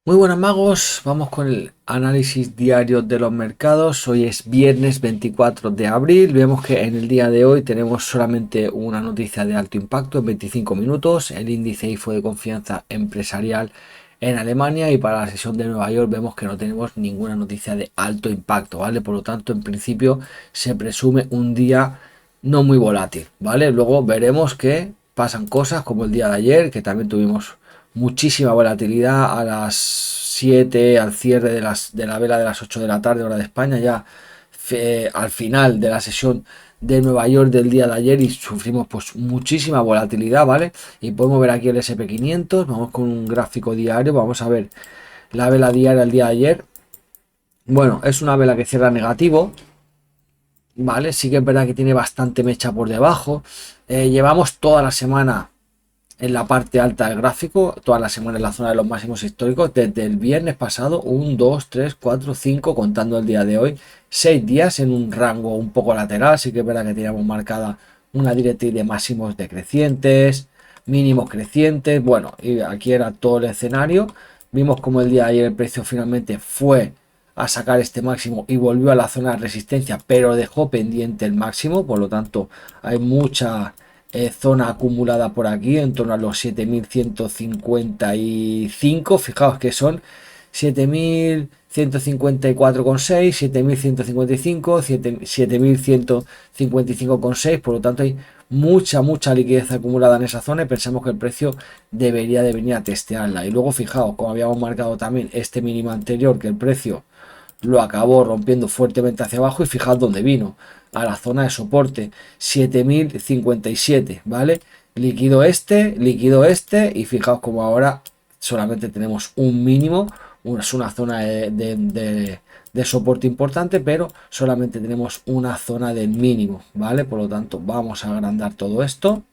Muy buenas magos, vamos con el análisis diario de los mercados. Hoy es viernes 24 de abril. Vemos que en el día de hoy tenemos solamente una noticia de alto impacto en 25 minutos. El índice IFO de confianza empresarial en Alemania, y para la sesión de Nueva York vemos que no tenemos ninguna noticia de alto impacto, ¿vale? Por lo tanto, en principio se presume un día no muy volátil, ¿vale? Luego veremos que pasan cosas como el día de ayer, que también tuvimos muchísima volatilidad a las 7 al cierre de la vela de las 8 de la tarde, hora de España, ya al final de la sesión de Nueva York del día de ayer, y sufrimos pues muchísima volatilidad, ¿vale? Y podemos ver aquí el SP 500, vamos con un gráfico diario, vamos a ver la vela diaria el día de ayer. Bueno, es una vela que cierra negativo, ¿vale? Sí que es verdad que tiene bastante mecha por debajo. Llevamos toda la semana en la parte alta del gráfico, toda la semana en la zona de los máximos históricos, desde el viernes pasado, 1, 2, 3, 4, 5, contando el día de hoy, 6 días en un rango un poco lateral. Sí que es verdad que teníamos marcada una directriz de máximos decrecientes, mínimos crecientes, bueno, y aquí era todo el escenario. Vimos como el día de ayer el precio finalmente fue a sacar este máximo y volvió a la zona de resistencia, pero dejó pendiente el máximo. Por lo tanto, hay mucha zona acumulada por aquí en torno a los 7155. Fijaos que son 7154,6, 7155, 7155,6. Por lo tanto, hay mucha liquidez acumulada en esa zona y pensamos que el precio debería de venir a testearla. Y luego fijaos, como habíamos marcado también este mínimo anterior, que el precio lo acabó rompiendo fuertemente hacia abajo, y fijad dónde vino, a la zona de soporte 7057, ¿vale? Liquidó este, y fijaos como ahora solamente tenemos un mínimo, es una zona de soporte importante, pero solamente tenemos una zona del mínimo, ¿vale? Por lo tanto, vamos a agrandar todo esto.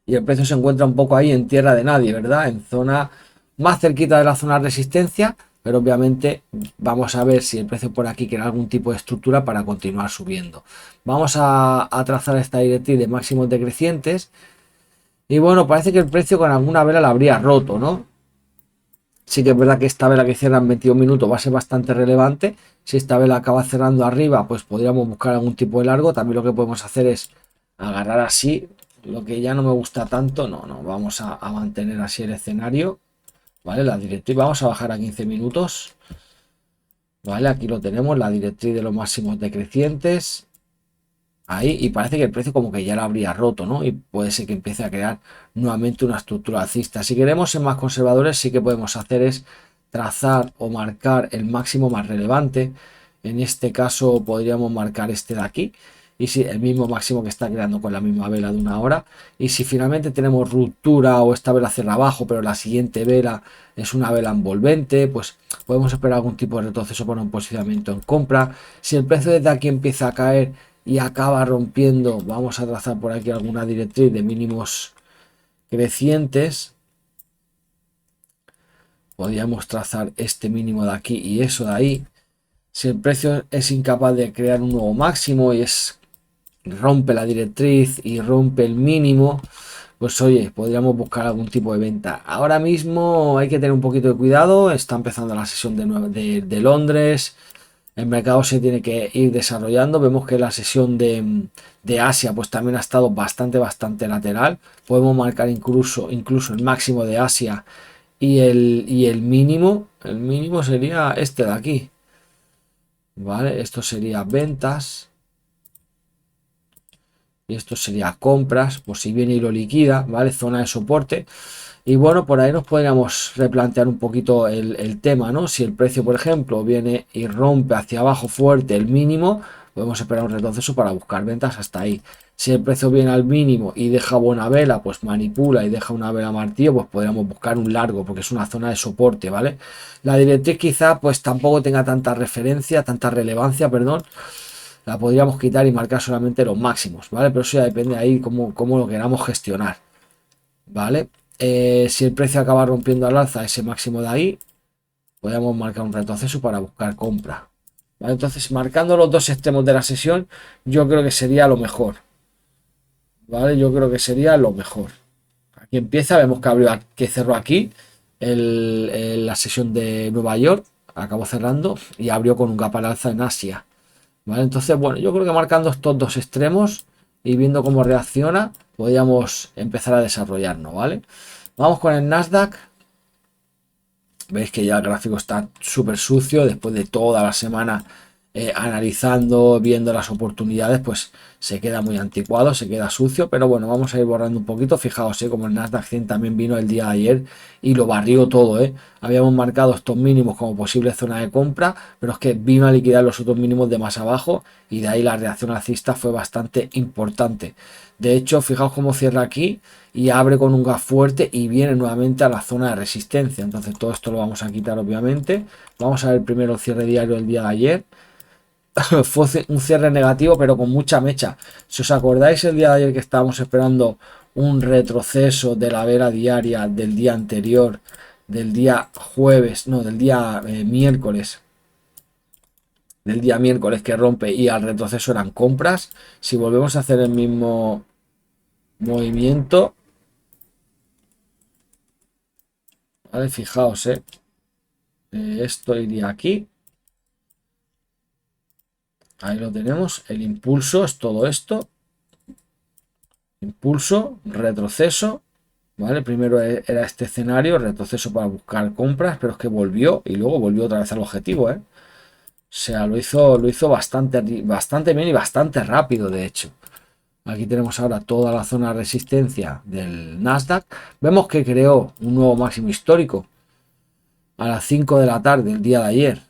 Y el precio se encuentra un poco ahí en tierra de nadie, ¿verdad? En zona más cerquita de la zona de resistencia, pero obviamente vamos a ver si el precio por aquí crea algún tipo de estructura para continuar subiendo. Vamos a trazar esta directriz de máximos decrecientes, y bueno, parece que el precio con alguna vela la habría roto, ¿no? Sí que es verdad que esta vela que cierra en 22 minutos va a ser bastante relevante. Si esta vela acaba cerrando arriba, pues podríamos buscar algún tipo de largo. También lo que podemos hacer es agarrar así, lo que ya no me gusta tanto. No, vamos a mantener así el escenario, ¿vale? La directriz, vamos a bajar a 15 minutos, ¿vale? Aquí lo tenemos, la directriz de los máximos decrecientes. Ahí, y parece que el precio como que ya lo habría roto, ¿no? Y puede ser que empiece a crear nuevamente una estructura alcista. Si queremos ser más conservadores, sí que podemos hacer es trazar o marcar el máximo más relevante. En este caso podríamos marcar este de aquí, y si el mismo máximo que está creando con la misma vela de una hora. Y si finalmente tenemos ruptura o esta vela cierra abajo, pero la siguiente vela es una vela envolvente, pues podemos esperar algún tipo de retroceso para un posicionamiento en compra. Si el precio desde aquí empieza a caer y acaba rompiendo, vamos a trazar por aquí alguna directriz de mínimos crecientes. Podríamos trazar este mínimo de aquí y eso de ahí. Si el precio es incapaz de crear un nuevo máximo y rompe la directriz y rompe el mínimo, pues oye, podríamos buscar algún tipo de venta. Ahora mismo hay que tener un poquito de cuidado. Está empezando la sesión de Londres. El mercado se tiene que ir desarrollando. Vemos que la sesión de Asia pues también ha estado bastante lateral. Podemos marcar incluso el máximo de Asia y el mínimo. El mínimo sería este de aquí, ¿vale? Esto sería ventas y esto sería compras, por si viene y lo liquida, ¿vale? Zona de soporte. Y bueno, por ahí nos podríamos replantear un poquito el tema, ¿no? Si el precio, por ejemplo, viene y rompe hacia abajo fuerte el mínimo, podemos esperar un retroceso para buscar ventas hasta ahí. Si el precio viene al mínimo y deja buena vela, pues manipula y deja una vela martillo, pues podríamos buscar un largo, porque es una zona de soporte, ¿vale? La directriz quizá pues tampoco tenga tanta referencia, tanta relevancia, perdón. La podríamos quitar y marcar solamente los máximos, ¿vale? Pero eso ya depende ahí cómo lo queramos gestionar, ¿vale? Si el precio acaba rompiendo al alza ese máximo de ahí, podemos marcar un retroceso para buscar compra, ¿vale? Entonces, marcando los dos extremos de la sesión, yo creo que sería lo mejor, ¿vale? Yo creo que sería lo mejor. Aquí empieza, vemos que abrió, que cerró aquí, la sesión de Nueva York, acabó cerrando y abrió con un gap al alza en Asia. ¿Vale? Entonces, bueno, yo creo que marcando estos dos extremos y viendo cómo reacciona, podríamos empezar a desarrollarnos, ¿vale? Vamos con el Nasdaq. Veis que ya el gráfico está súper sucio después de toda la semana analizando, viendo las oportunidades, pues se queda muy anticuado, se queda sucio, pero bueno, vamos a ir borrando un poquito. Fijaos, como el Nasdaq 100 también vino el día de ayer y lo barrió todo, habíamos marcado estos mínimos como posible zona de compra, pero es que vino a liquidar los otros mínimos de más abajo y de ahí la reacción alcista fue bastante importante. De hecho, fijaos cómo cierra aquí y abre con un gap fuerte y viene nuevamente a la zona de resistencia. Entonces todo esto lo vamos a quitar obviamente. Vamos a ver primero el cierre diario del día de ayer. Fue un cierre negativo pero con mucha mecha. Si os acordáis el día de ayer que estábamos esperando un retroceso de la vela diaria del día anterior, del día jueves, no, del día miércoles, del día miércoles que rompe y al retroceso eran compras. Si volvemos a hacer el mismo movimiento, vale, fijaos, esto iría aquí. Ahí lo tenemos. El impulso es todo esto. Impulso, retroceso. ¿Vale? Primero era este escenario, retroceso para buscar compras, pero es que volvió y luego volvió otra vez al objetivo, O sea, lo hizo bastante bien y bastante rápido, de hecho. Aquí tenemos ahora toda la zona de resistencia del Nasdaq. Vemos que creó un nuevo máximo histórico a las 5 de la tarde el día de ayer.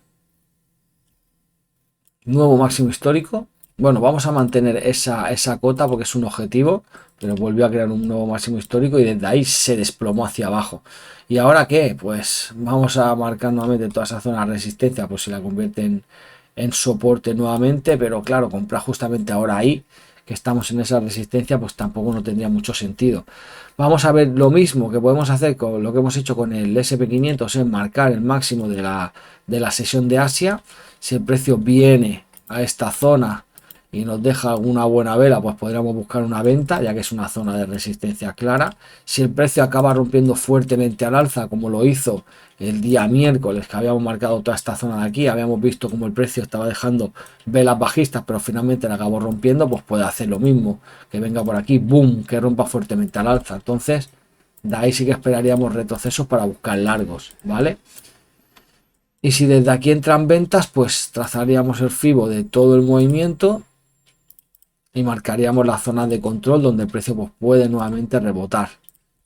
Nuevo máximo histórico. Bueno, vamos a mantener esa cota porque es un objetivo, pero volvió a crear un nuevo máximo histórico y desde ahí se desplomó hacia abajo. ¿Y ahora qué? Pues vamos a marcar nuevamente toda esa zona de resistencia, pues si la convierten en soporte nuevamente, pero claro, comprar justamente ahora ahí, que estamos en esa resistencia, pues tampoco no tendría mucho sentido. Vamos a ver lo mismo que podemos hacer con lo que hemos hecho con el SP500, es marcar el máximo de la sesión de Asia. Si el precio viene a esta zona y nos deja alguna buena vela, pues podríamos buscar una venta, ya que es una zona de resistencia clara. Si el precio acaba rompiendo fuertemente al alza, como lo hizo el día miércoles, que habíamos marcado toda esta zona de aquí, habíamos visto como el precio estaba dejando velas bajistas, pero finalmente la acabó rompiendo, pues puede hacer lo mismo, que venga por aquí, boom, que rompa fuertemente al alza. Entonces, de ahí sí que esperaríamos retrocesos para buscar largos, ¿vale? Y si desde aquí entran ventas, pues trazaríamos el FIBO de todo el movimiento y marcaríamos la zona de control donde el precio pues, puede nuevamente rebotar.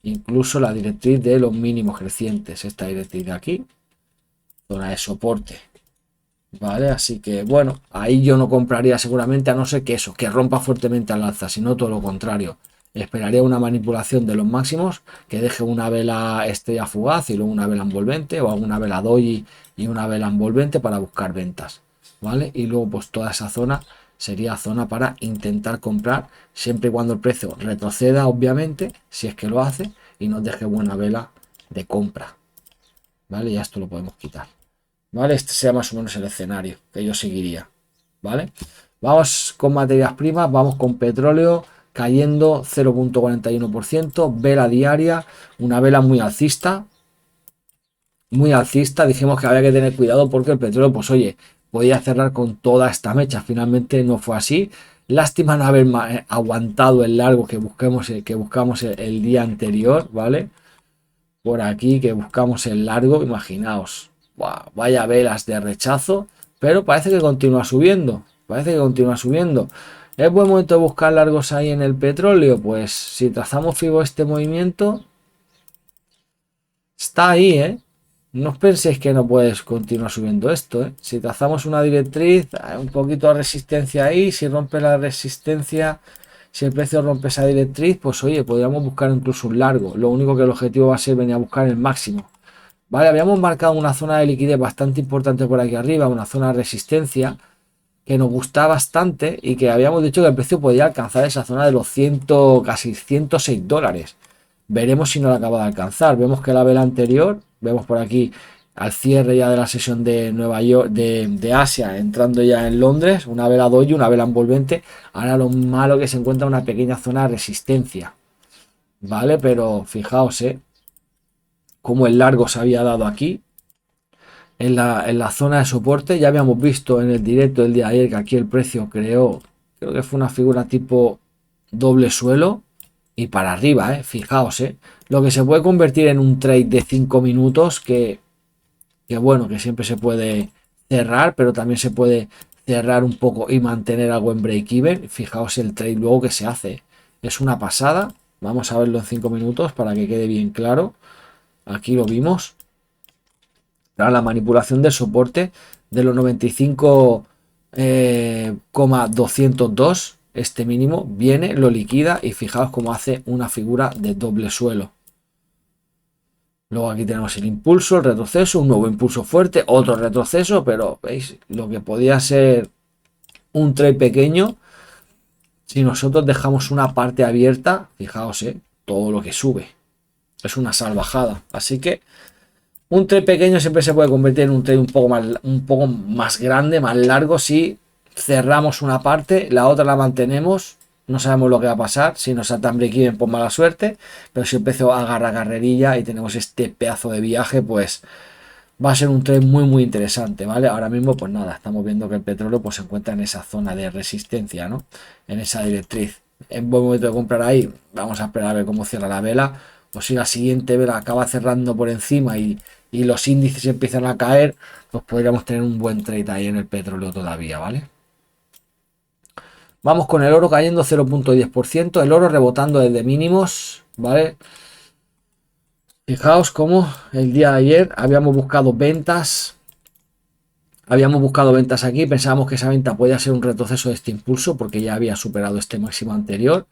Incluso la directriz de los mínimos crecientes, esta directriz de aquí, zona de soporte. Vale, así que bueno, ahí yo no compraría seguramente, a no ser que eso, que rompa fuertemente al alza, sino todo lo contrario. Esperaría una manipulación de los máximos, que deje una vela estrella fugaz y luego una vela envolvente, o alguna vela doji y una vela envolvente para buscar ventas, ¿vale? Y luego pues toda esa zona sería zona para intentar comprar, siempre y cuando el precio retroceda, obviamente, si es que lo hace, y nos deje buena vela de compra, ¿vale? Ya esto lo podemos quitar, ¿vale? Este sería más o menos el escenario que yo seguiría, ¿vale? Vamos con materias primas, vamos con petróleo cayendo 0,41%, vela diaria, una vela muy alcista, dijimos que había que tener cuidado porque el petróleo, pues oye, podía cerrar con toda esta mecha, finalmente no fue así. Lástima no haber aguantado el largo que buscamos el día anterior, ¿vale? Por aquí que buscamos el largo, imaginaos, vaya velas de rechazo, pero parece que continúa subiendo, ¿Es buen momento de buscar largos ahí en el petróleo? Pues si trazamos FIBO este movimiento, está ahí, No os penséis que no puedes continuar subiendo esto, Si trazamos una directriz, hay un poquito de resistencia ahí, si rompe la resistencia, si el precio rompe esa directriz, pues oye, podríamos buscar incluso un largo. Lo único que el objetivo va a ser venir a buscar el máximo. Vale, habíamos marcado una zona de liquidez bastante importante por aquí arriba, una zona de resistencia que nos gusta bastante y que habíamos dicho que el precio podía alcanzar esa zona de los 100, casi 106 dólares. Veremos si no la acaba de alcanzar. Vemos que la vela anterior, vemos por aquí al cierre ya de la sesión de Nueva York, de Asia, entrando ya en Londres, una vela doji, una vela envolvente. Ahora lo malo que se encuentra una pequeña zona de resistencia, ¿vale? Pero fijaos, cómo el largo se había dado aquí en la zona de soporte. Ya habíamos visto en el directo del día de ayer que aquí el precio creo que fue una figura tipo doble suelo y para arriba, fijaos, lo que se puede convertir en un trade de 5 minutos que bueno, que siempre se puede cerrar, pero también se puede cerrar un poco y mantener algo en break even. Fijaos el trade luego que se hace, es una pasada. Vamos a verlo en 5 minutos para que quede bien claro. Aquí lo vimos. La manipulación del soporte de los 95,202, este mínimo viene, lo liquida y fijaos cómo hace una figura de doble suelo. Luego aquí tenemos el impulso, el retroceso, un nuevo impulso fuerte, otro retroceso, pero veis lo que podía ser un trade pequeño. Si nosotros dejamos una parte abierta, fijaos, todo lo que sube. Es una salvajada. Así que un trade pequeño siempre se puede convertir en un trade un poco más grande, más largo, si cerramos una parte, la otra la mantenemos. No sabemos lo que va a pasar, si nos saltan break-even por mala suerte, pero si el precio agarra carrerilla y tenemos este pedazo de viaje, pues va a ser un trade muy interesante, ¿vale? Ahora mismo pues nada, estamos viendo que el petróleo pues se encuentra en esa zona de resistencia, ¿no? En esa directriz. En buen momento de comprar ahí, vamos a esperar a ver cómo cierra la vela, o si la siguiente vela acaba cerrando por encima y los índices empiezan a caer, pues podríamos tener un buen trade ahí en el petróleo todavía, ¿vale? Vamos con el oro cayendo 0,10%, el oro rebotando desde mínimos, ¿vale? Fijaos cómo el día de ayer habíamos buscado ventas aquí, pensábamos que esa venta podía ser un retroceso de este impulso porque ya había superado este máximo anterior.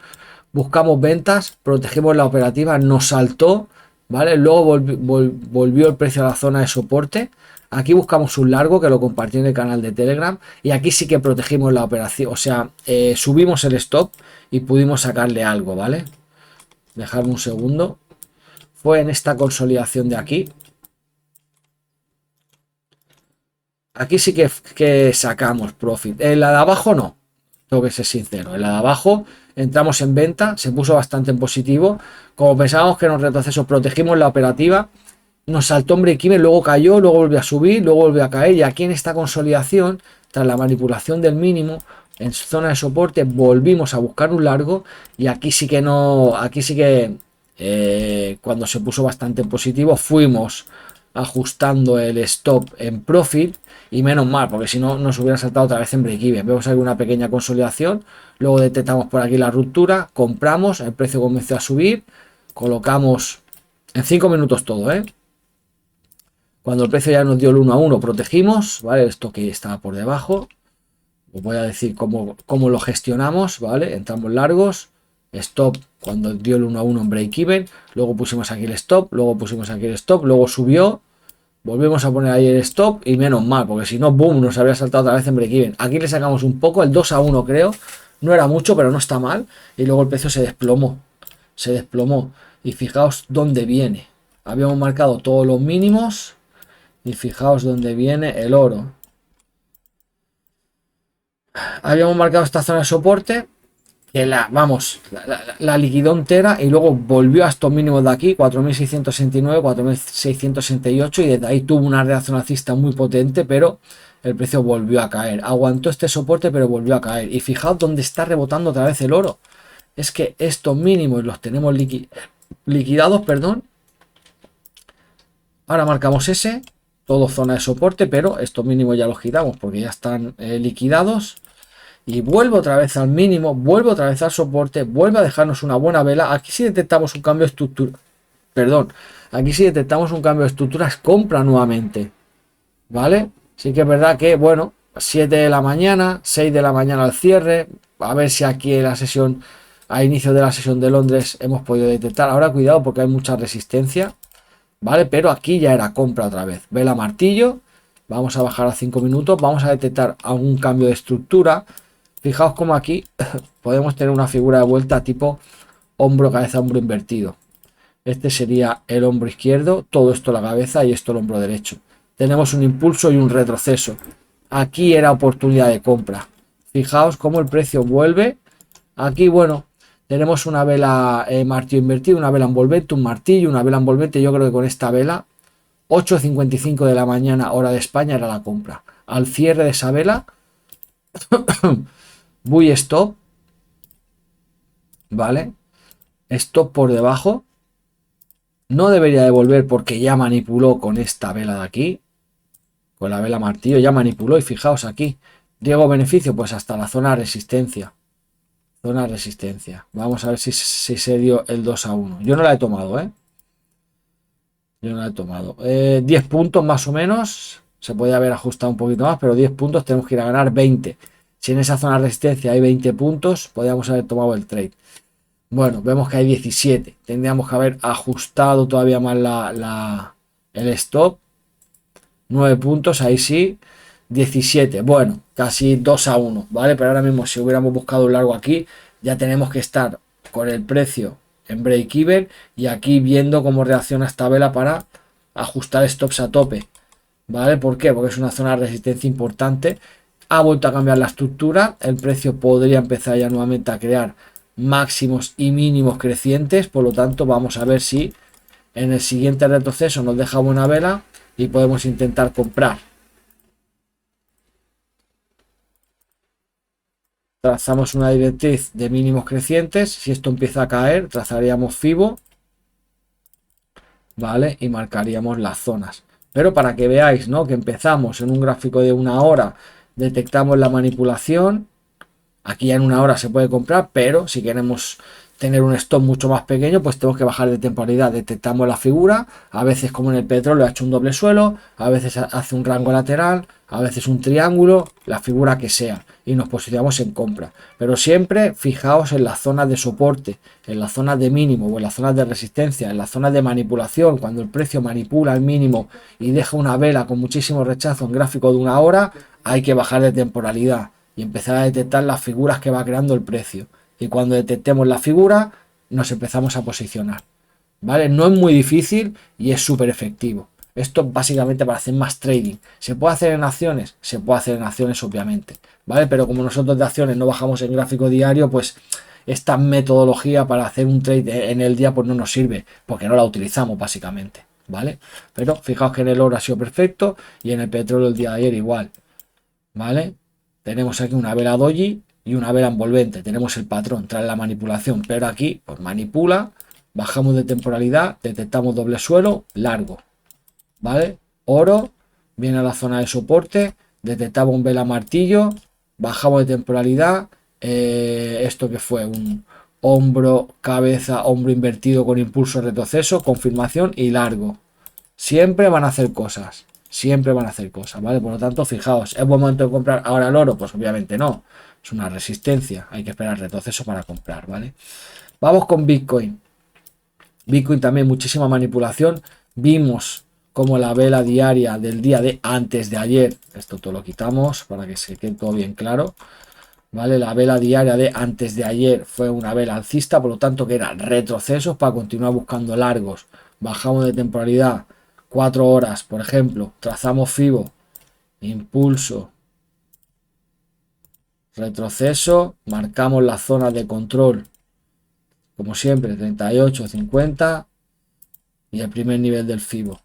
Buscamos ventas, protegimos la operativa, nos saltó, ¿vale? Luego volvió el precio a la zona de soporte. Aquí buscamos un largo que lo compartí en el canal de Telegram y aquí sí que protegimos la operación, o sea, subimos el stop y pudimos sacarle algo, ¿vale? Dejadme un segundo. Fue en esta consolidación de aquí. Aquí sí que sacamos profit. En la de abajo no, tengo que ser sincero. En la de abajo entramos en venta, se puso bastante en positivo. Como pensábamos que en los retrocesos protegimos la operativa, nos saltó en break-even, luego cayó, luego volvió a subir, luego volvió a caer. Y aquí en esta consolidación, tras la manipulación del mínimo, en zona de soporte, volvimos a buscar un largo. Y aquí sí que no, aquí sí que cuando se puso bastante en positivo, fuimos ajustando el stop en profit. Y menos mal, porque si no nos hubiera saltado otra vez en break-even. Vemos aquí una pequeña consolidación, luego detectamos por aquí la ruptura, compramos, el precio comenzó a subir, colocamos en 5 minutos todo, Cuando el precio ya nos dio el 1 a 1, protegimos, ¿vale? Esto que estaba por debajo, os voy a decir cómo lo gestionamos, ¿vale? Entramos largos, stop cuando dio el 1 a 1 en break-even, luego pusimos aquí el stop, luego pusimos aquí el stop, luego subió. Volvemos a poner ahí el stop y menos mal, porque si no, boom, nos habría saltado otra vez en break-even. Aquí le sacamos un poco, el 2 a 1 creo, no era mucho, pero no está mal. Y luego el precio se desplomó. Y fijaos dónde viene. Habíamos marcado todos los mínimos y fijaos dónde viene el oro. Habíamos marcado esta zona de soporte, que la liquidó entera y luego volvió a estos mínimos de aquí, 4.669, 4.668, y desde ahí tuvo una reacción alcista muy potente, pero el precio volvió a caer. Aguantó este soporte, pero volvió a caer. Y fijaos dónde está rebotando otra vez el oro. Es que estos mínimos los tenemos liquidados, perdón. Ahora marcamos ese, todo zona de soporte, pero estos mínimos ya los quitamos porque ya están liquidados. Y vuelvo otra vez al mínimo, vuelvo otra vez al soporte, vuelve a dejarnos una buena vela. Aquí sí detectamos un cambio de estructura. Perdón, aquí sí detectamos un cambio de estructura, es compra nuevamente. ¿Vale? Sí que es verdad que, bueno, 7 de la mañana, 6 de la mañana al cierre. A ver si aquí en la sesión, a inicio de la sesión de Londres, hemos podido detectar. Ahora cuidado porque hay mucha resistencia. ¿Vale? Pero aquí ya era compra otra vez. Vela martillo. Vamos a bajar a 5 minutos. Vamos a detectar algún cambio de estructura. Fijaos como aquí podemos tener una figura de vuelta tipo hombro, cabeza, hombro invertido. Este sería el hombro izquierdo, todo esto la cabeza y esto el hombro derecho. Tenemos un impulso y un retroceso. Aquí era oportunidad de compra. Fijaos cómo el precio vuelve. Aquí, bueno, Tenemos una vela martillo invertido, una vela envolvente, un martillo, una vela envolvente. Yo creo que con esta vela, 8:55 de la mañana, hora de España, era la compra. Al cierre de esa vela, buy stop, ¿vale? Stop por debajo. No debería devolver porque ya manipuló con esta vela de aquí. Con la vela martillo ya manipuló y fijaos aquí. Riesgo beneficio, pues hasta la zona de resistencia. Zona de resistencia. Vamos a ver si se dio el 2-1. Yo no la he tomado, ¿eh? Yo no la he tomado. 10 puntos más o menos. Se puede haber ajustado un poquito más, pero 10 puntos tenemos que ir a ganar 20. Si en esa zona de resistencia hay 20 puntos, podríamos haber tomado el trade. Bueno, vemos que hay 17. Tendríamos que haber ajustado todavía más el stop. 9 puntos, ahí sí. 17. Bueno, casi 2-1, ¿vale? Pero ahora mismo si hubiéramos buscado un largo aquí, ya tenemos que estar con el precio en break even y aquí viendo cómo reacciona esta vela para ajustar stops a tope, ¿vale? ¿Por qué? Porque es una zona de resistencia importante. Ha vuelto a cambiar la estructura, el precio podría empezar ya nuevamente a crear máximos y mínimos crecientes, por lo tanto vamos a ver si en el siguiente retroceso nos deja buena vela y podemos intentar comprar. Trazamos una directriz de mínimos crecientes. Si esto empieza a caer, trazaríamos FIBO, ¿vale? Y marcaríamos las zonas. Pero para que veáis, ¿no? Que empezamos en un gráfico de una hora, detectamos la manipulación. Aquí ya en una hora se puede comprar, pero si queremos tener un stop mucho más pequeño, pues tenemos que bajar de temporalidad. Detectamos la figura, a veces como en el petróleo ha hecho un doble suelo, a veces hace un rango lateral, a veces un triángulo, la figura que sea, y nos posicionamos en compra. Pero siempre fijaos en las zonas de soporte, en las zonas de mínimo o en las zonas de resistencia, en las zonas de manipulación. Cuando el precio manipula el mínimo y deja una vela con muchísimo rechazo en gráfico de una hora, hay que bajar de temporalidad y empezar a detectar las figuras que va creando el precio. Y cuando detectemos la figura, nos empezamos a posicionar. ¿Vale? No es muy difícil y es súper efectivo. Esto básicamente para hacer más trading. ¿Se puede hacer en acciones? Se puede hacer en acciones, obviamente. ¿Vale? Pero como nosotros de acciones no bajamos en gráfico diario, pues esta metodología para hacer un trade en el día pues no nos sirve, porque no la utilizamos básicamente. ¿Vale? Pero fijaos que en el oro ha sido perfecto y en el petróleo el día de ayer igual. ¿Vale? Tenemos aquí una vela doji y una vela envolvente. Tenemos el patrón tras la manipulación, pero aquí pues manipula, bajamos de temporalidad, detectamos doble suelo, largo. ¿Vale? Oro, viene a la zona de soporte, detectamos un vela martillo, bajamos de temporalidad. Esto que fue un hombro, cabeza, hombro invertido con impulso retroceso, confirmación y largo. Siempre van a hacer cosas. Siempre van a hacer cosas, ¿vale? Por lo tanto, fijaos, ¿es buen momento de comprar ahora el oro? Pues obviamente no. Es una resistencia. Hay que esperar retroceso para comprar, ¿vale? Vamos con Bitcoin. Bitcoin también muchísima manipulación. Vimos como la vela diaria del día de antes de ayer, esto todo lo quitamos para que se quede todo bien claro, ¿vale? La vela diaria de antes de ayer fue una vela alcista, por lo tanto que era retrocesos para continuar buscando largos. Bajamos de temporalidad 4 horas, por ejemplo, trazamos FIBO, impulso, retroceso, marcamos las zonas de control, como siempre, 38, 50 y el primer nivel del FIBO.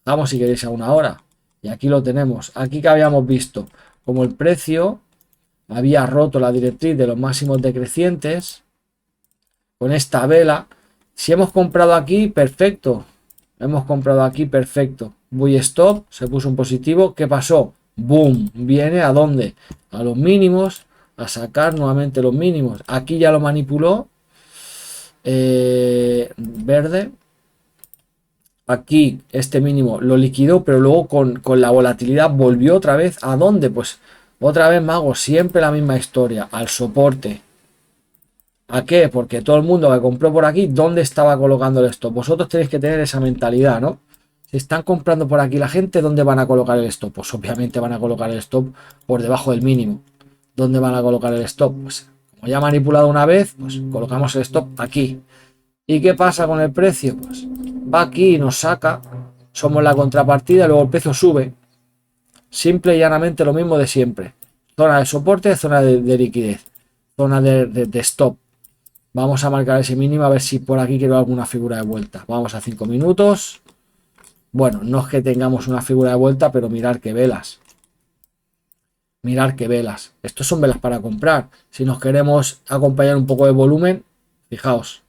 Bajamos si queréis a una hora y aquí lo tenemos. Aquí que habíamos visto como el precio había roto la directriz de los máximos decrecientes con esta vela. Si hemos comprado aquí, perfecto. Hemos comprado aquí, perfecto. Buy stop, se puso un positivo. ¿Qué pasó? Boom. Viene a dónde? A los mínimos, a sacar nuevamente los mínimos. Aquí ya lo manipuló. Verde. Aquí este mínimo lo liquidó, pero luego con la volatilidad volvió otra vez. ¿A dónde? Pues otra vez, mago, siempre la misma historia. Al soporte. ¿A qué? Porque todo el mundo que compró por aquí, ¿dónde estaba colocando el stop? Vosotros tenéis que tener esa mentalidad, ¿no? Si están comprando por aquí la gente, ¿dónde van a colocar el stop? Pues obviamente van a colocar el stop por debajo del mínimo. ¿Dónde van a colocar el stop? Pues como ya manipulado una vez, pues colocamos el stop aquí. ¿Y qué pasa con el precio? Pues va aquí y nos saca. Somos la contrapartida y luego el precio sube. Simple y llanamente lo mismo de siempre. Zona de soporte, zona de liquidez. Zona de stop. Vamos a marcar ese mínimo a ver si por aquí quiero alguna figura de vuelta. Vamos a 5 minutos. Bueno, no es que tengamos una figura de vuelta, pero mirar qué velas. Mirar qué velas. Estos son velas para comprar. Si nos queremos acompañar un poco de volumen, fijaos,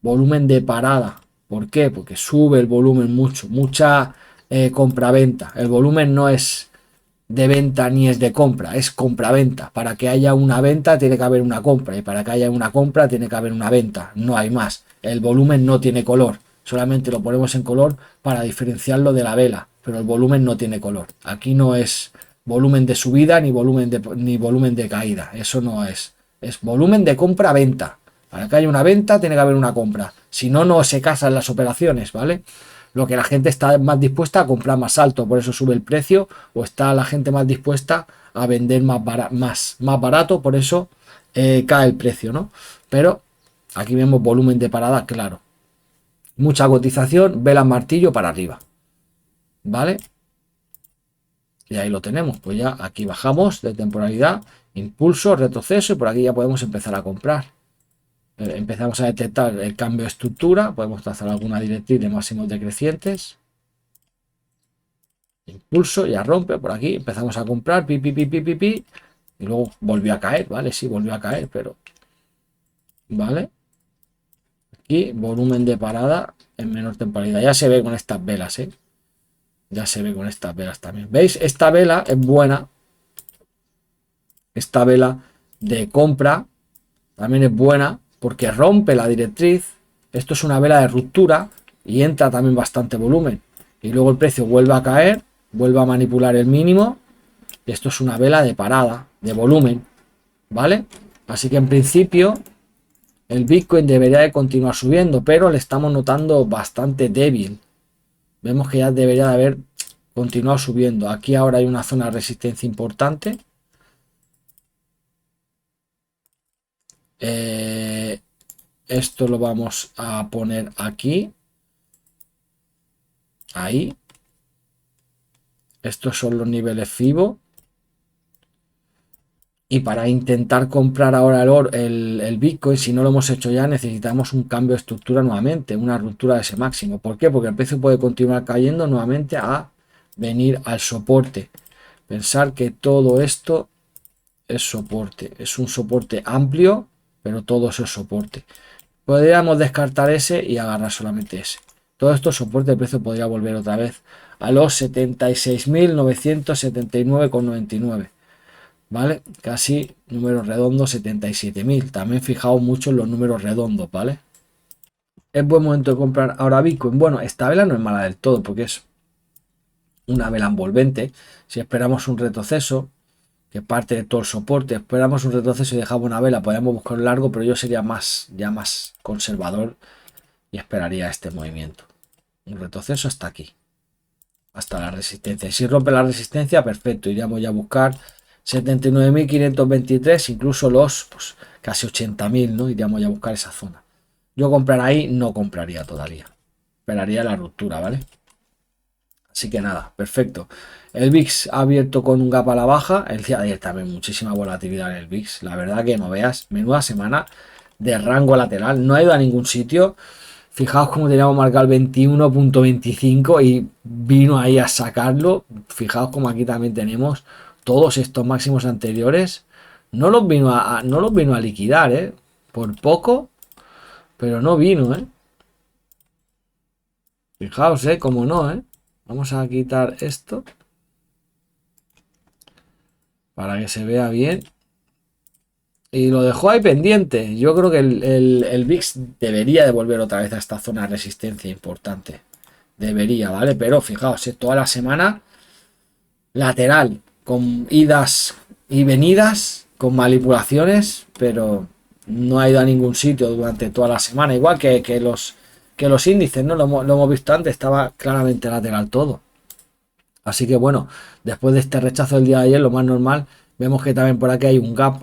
volumen de parada. ¿Por qué? Porque sube el volumen mucho, mucha compra-venta. El volumen no es de venta ni es de compra, es compra-venta. Para que haya una venta tiene que haber una compra y para que haya una compra tiene que haber una venta. No hay más. El volumen no tiene color. Solamente lo ponemos en color para diferenciarlo de la vela, pero el volumen no tiene color. Aquí no es volumen de subida ni volumen de caída. Eso no es. Es volumen de compra-venta. Para que haya una venta tiene que haber una compra. Si no, no se casan las operaciones, ¿vale? Lo que la gente está más dispuesta a comprar más alto, por eso sube el precio, o está la gente más dispuesta a vender más barato, por eso cae el precio, ¿no? Pero aquí vemos volumen de parada, claro. Mucha cotización, vela martillo para arriba, ¿vale? Y ahí lo tenemos, pues ya aquí bajamos de temporalidad, impulso, retroceso y por aquí ya podemos empezar a comprar. Empezamos a detectar el cambio de estructura, podemos trazar alguna directriz de máximos decrecientes. Impulso, ya rompe por aquí, empezamos a comprar, pi, pi, pi, pi, pi, pi, y luego volvió a caer, ¿vale? Sí, volvió a caer, pero, ¿vale? Aquí, volumen de parada en menor temporalidad, ya se ve con estas velas, ¿eh? Ya se ve con estas velas también. ¿Veis? Esta vela es buena, esta vela de compra también es buena porque rompe la directriz. Esto es una vela de ruptura y entra también bastante volumen. Y luego el precio vuelve a caer, vuelve a manipular el mínimo. Y esto es una vela de parada, de volumen, ¿vale? Así que en principio el Bitcoin debería de continuar subiendo, pero le estamos notando bastante débil. Vemos que ya debería de haber continuado subiendo. Aquí ahora hay una zona de resistencia importante. Esto lo vamos a poner aquí. Ahí. Estos son los niveles FIBO. Y para intentar comprar ahora el Bitcoin, si no lo hemos hecho ya, necesitamos un cambio de estructura nuevamente, una ruptura de ese máximo. ¿Por qué? Porque el precio puede continuar cayendo nuevamente a venir al soporte. Pensar que todo esto es soporte. Es un soporte amplio, pero todo eso es soporte. Podríamos descartar ese y agarrar solamente ese. Todo esto es soporte, el precio podría volver otra vez a los 76.979,99. ¿Vale? Casi números redondos 77.000. También fijaos mucho en los números redondos, ¿vale? Es buen momento de comprar ahora Bitcoin. Bueno, esta vela no es mala del todo porque es una vela envolvente. Si esperamos un retroceso, que parte de todo el soporte, esperamos un retroceso y dejamos una vela, podríamos buscar un largo, pero yo sería ya más conservador y esperaría este movimiento. Un retroceso hasta aquí, hasta la resistencia. Y si rompe la resistencia, perfecto, iríamos ya a buscar 79.523, incluso los pues, casi 80.000, ¿no? Iríamos ya a buscar esa zona. Yo comprar ahí no compraría todavía. Esperaría la ruptura, ¿vale? Así que nada, perfecto. El VIX ha abierto con un gap a la baja. El día de ayer también muchísima volatilidad en el VIX. La verdad que no veas, menuda semana de rango lateral. No ha ido a ningún sitio. Fijaos cómo teníamos marcado el 21.25 y vino ahí a sacarlo. Fijaos como aquí también tenemos todos estos máximos anteriores. No los vino a liquidar, ¿eh? Por poco, pero no vino, ¿eh? Fijaos, como no, ¿eh? Vamos a quitar esto para que se vea bien. Y lo dejó ahí pendiente. Yo creo que el VIX debería de volver otra vez a esta zona de resistencia importante. Debería, ¿vale? Pero fijaos, toda la semana lateral, con idas y venidas, con manipulaciones, pero no ha ido a ningún sitio durante toda la semana. Igual que los índices, ¿no? Lo hemos visto antes, estaba claramente lateral todo. Así que bueno, después de este rechazo del día de ayer, lo más normal, vemos que también por aquí hay un gap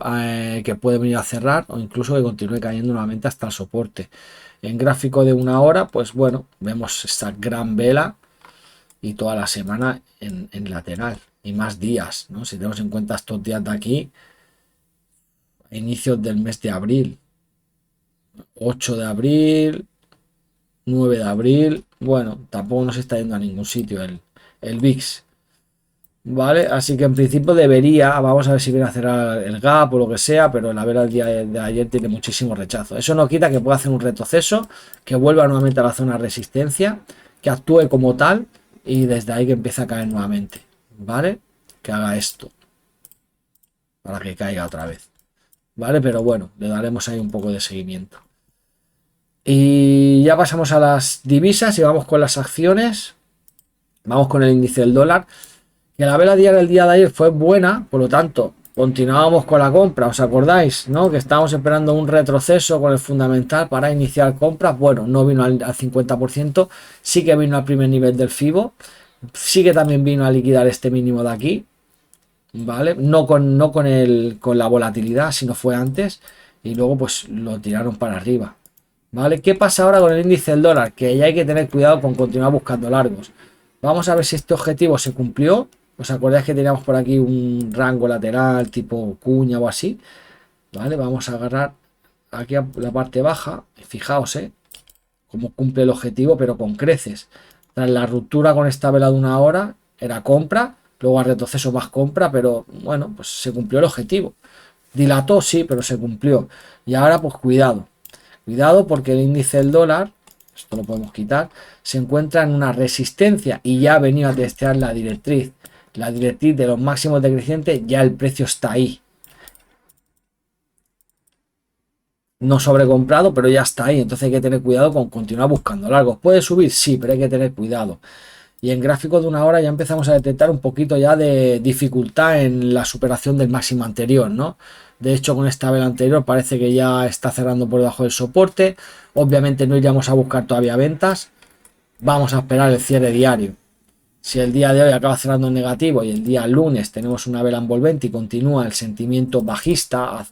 que puede venir a cerrar o incluso que continúe cayendo nuevamente hasta el soporte. En gráfico de una hora, pues bueno, vemos esta gran vela y toda la semana en lateral y más días, ¿no? Si tenemos en cuenta estos días de aquí, a inicios del mes de abril, 8 de abril, 9 de abril. Bueno, tampoco nos está yendo a ningún sitio el VIX. Vale, así que en principio debería, vamos a ver si viene a cerrar el gap o lo que sea, pero la vela del día de ayer tiene muchísimo rechazo. Eso no quita que pueda hacer un retroceso, que vuelva nuevamente a la zona de resistencia, que actúe como tal y desde ahí que empiece a caer nuevamente. ¿Vale? Que haga esto para que caiga otra vez. ¿Vale? Pero bueno, le daremos ahí un poco de seguimiento. Y ya pasamos a las divisas y vamos con las acciones. Vamos con el índice del dólar. Que la vela diaria del día de ayer fue buena, por lo tanto, continuábamos con la compra. ¿Os acordáis? ¿No? Que estábamos esperando un retroceso con el fundamental para iniciar compras. Bueno, no vino al 50%, sí que vino al primer nivel del FIBO, sí que también vino a liquidar este mínimo de aquí. ¿Vale? No con la volatilidad, sino fue antes. Y luego pues lo tiraron para arriba. ¿Vale? ¿Qué pasa ahora con el índice del dólar? Que ya hay que tener cuidado con continuar buscando largos. Vamos a ver si este objetivo se cumplió. ¿Os acordáis que teníamos por aquí un rango lateral tipo cuña o así? ¿Vale? Vamos a agarrar aquí a la parte baja. Fijaos, cómo cumple el objetivo, pero con creces. Tras la ruptura con esta vela de una hora, era compra. Luego al retroceso más compra, pero bueno, pues se cumplió el objetivo. Dilató, sí, pero se cumplió. Y ahora pues cuidado. Cuidado porque el índice del dólar, esto lo podemos quitar, se encuentra en una resistencia y ya ha venido a testear la directriz. La directriz de los máximos decrecientes, ya el precio está ahí. No sobrecomprado, pero ya está ahí. Entonces hay que tener cuidado con continuar buscando largos. ¿Puede subir? Sí, pero hay que tener cuidado. Y en gráficos de una hora ya empezamos a detectar un poquito ya de dificultad en la superación del máximo anterior, ¿no? De hecho, con esta vela anterior parece que ya está cerrando por debajo del soporte. Obviamente no iríamos a buscar todavía ventas. Vamos a esperar el cierre diario. Si el día de hoy acaba cerrando en negativo y el día lunes tenemos una vela envolvente y continúa el sentimiento bajista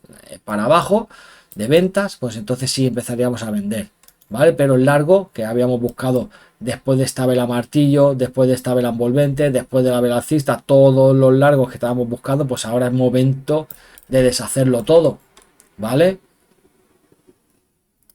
para abajo de ventas, pues entonces sí empezaríamos a vender, ¿vale? Pero el largo que habíamos buscado después de esta vela martillo, después de esta vela envolvente, después de la vela alcista, todos los largos que estábamos buscando, pues ahora es momento de deshacerlo todo, ¿vale?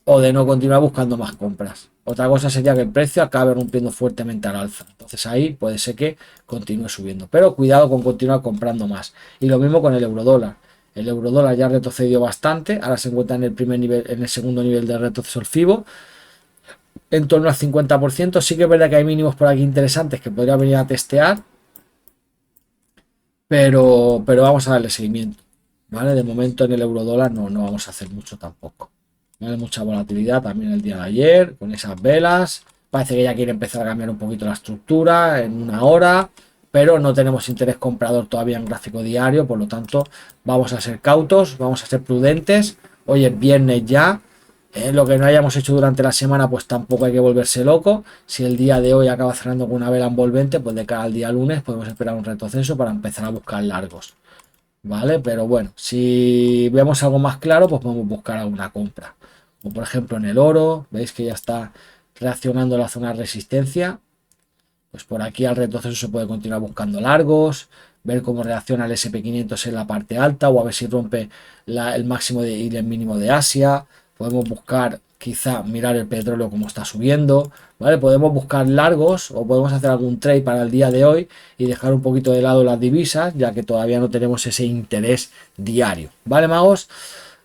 O de no continuar buscando más compras. Otra cosa sería que el precio acabe rompiendo fuertemente al alza. Entonces ahí puede ser que continúe subiendo. Pero cuidado con continuar comprando más. Y lo mismo con el eurodólar. El eurodólar ya retrocedió bastante. Ahora se encuentra en el primer nivel, en el segundo nivel de retroceso el FIBO. En torno al 50%. Sí que es verdad que hay mínimos por aquí interesantes que podría venir a testear. Pero vamos a darle seguimiento. ¿Vale? De momento en el eurodólar no vamos a hacer mucho tampoco. ¿Vale? Mucha volatilidad también el día de ayer con esas velas. Parece que ya quiere empezar a cambiar un poquito la estructura en una hora, pero no tenemos interés comprador todavía en gráfico diario, por lo tanto vamos a ser cautos, vamos a ser prudentes. Hoy es viernes ya. Lo que no hayamos hecho durante la semana, pues tampoco hay que volverse loco. Si el día de hoy acaba cerrando con una vela envolvente, pues de cara al día lunes podemos esperar un retroceso para empezar a buscar largos. ¿Vale? Pero bueno, si vemos algo más claro, pues podemos buscar alguna compra. Como por ejemplo en el oro, veis que ya está reaccionando la zona de resistencia. Pues por aquí al retroceso se puede continuar buscando largos, ver cómo reacciona el SP500 en la parte alta o a ver si rompe el máximo y el mínimo de Asia. Podemos buscar quizá mirar el petróleo como está subiendo, ¿vale? Podemos buscar largos o podemos hacer algún trade para el día de hoy y dejar un poquito de lado las divisas, ya que todavía no tenemos ese interés diario, ¿vale, magos?